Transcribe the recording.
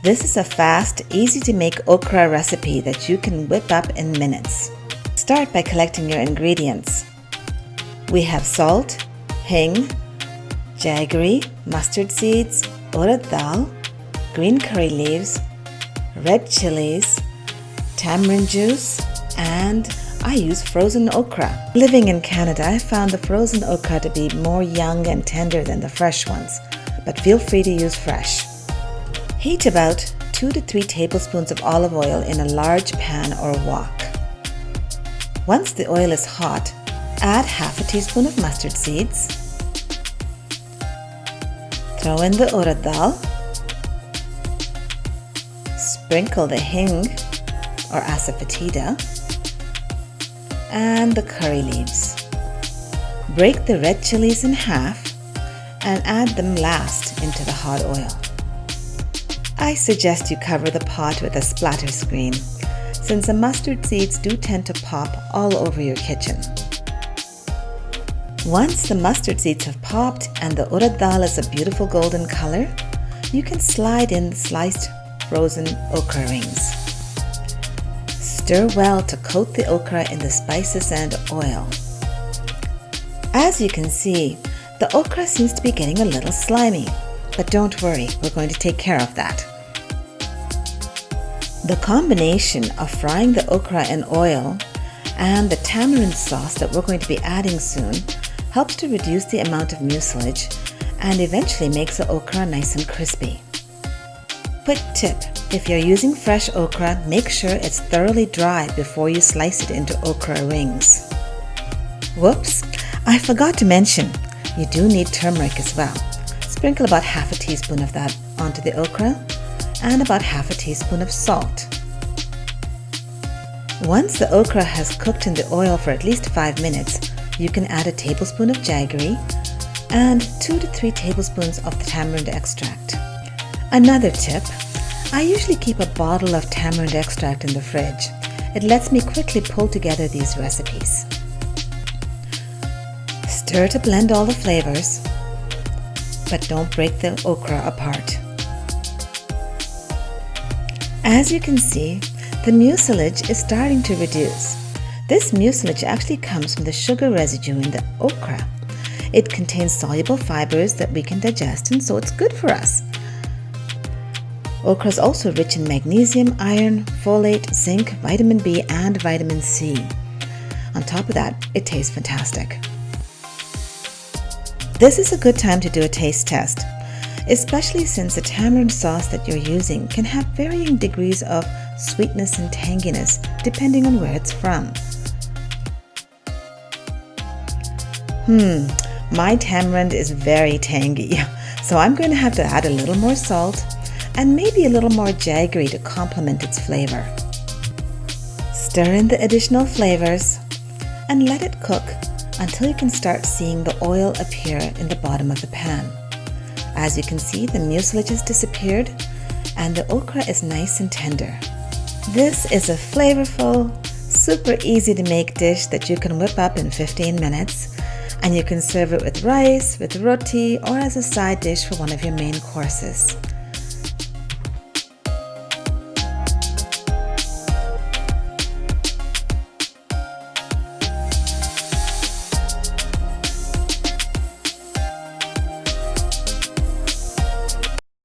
This is a fast, easy to make okra recipe that you can whip up in minutes. Start by collecting your ingredients. We have salt, hing, jaggery, mustard seeds, urad dal, green curry leaves, red chilies, tamarind juice, and I use frozen okra. Living in Canada, I found the frozen okra to be more young and tender than the fresh ones, but feel free to use fresh. Heat about 2 to 3 tablespoons of olive oil in a large pan or wok. Once the oil is hot, add half a teaspoon of mustard seeds. Throw in the urad dal. Sprinkle the hing or asafoetida and the curry leaves. Break the red chilies in half and add them last into the hot oil. I suggest you cover the pot with a splatter screen, since the mustard seeds do tend to pop all over your kitchen. Once the mustard seeds have popped and the urad dal is a beautiful golden color, you can slide in the sliced frozen okra rings. Stir well to coat the okra in the spices and oil. As you can see, the okra seems to be getting a little slimy, but don't worry, we're going to take care of that. The combination of frying the okra in oil and the tamarind sauce that we're going to be adding soon helps to reduce the amount of mucilage and eventually makes the okra nice and crispy. Quick tip, if you're using fresh okra, make sure it's thoroughly dry before you slice it into okra rings. Whoops, I forgot to mention, you do need turmeric as well. Sprinkle about half a teaspoon of that onto the okra and about half a teaspoon of salt. Once the okra has cooked in the oil for at least 5 minutes, you can add a tablespoon of jaggery and 2 to 3 tablespoons of the tamarind extract. Another tip, I usually keep a bottle of tamarind extract in the fridge. It lets me quickly pull together these recipes. Stir to blend all the flavors, but don't break the okra apart. As you can see, the mucilage is starting to reduce. This mucilage actually comes from the sugar residue in the okra. It contains soluble fibers that we can digest, and so it's good for us. Okra is also rich in magnesium, iron, folate, zinc, vitamin B, and vitamin C. On top of that, it tastes fantastic. This is a good time to do a taste test, especially since the tamarind sauce that you're using can have varying degrees of sweetness and tanginess depending on where it's from. My tamarind is very tangy, so I'm going to have to add a little more salt and maybe a little more jaggery to complement its flavor. Stir in the additional flavors and let it cook until you can start seeing the oil appear in the bottom of the pan. As you can see, the mucilage has disappeared and the okra is nice and tender. This is a flavorful, super easy to make dish that you can whip up in 15 minutes, and you can serve it with rice, with roti, or as a side dish for one of your main courses.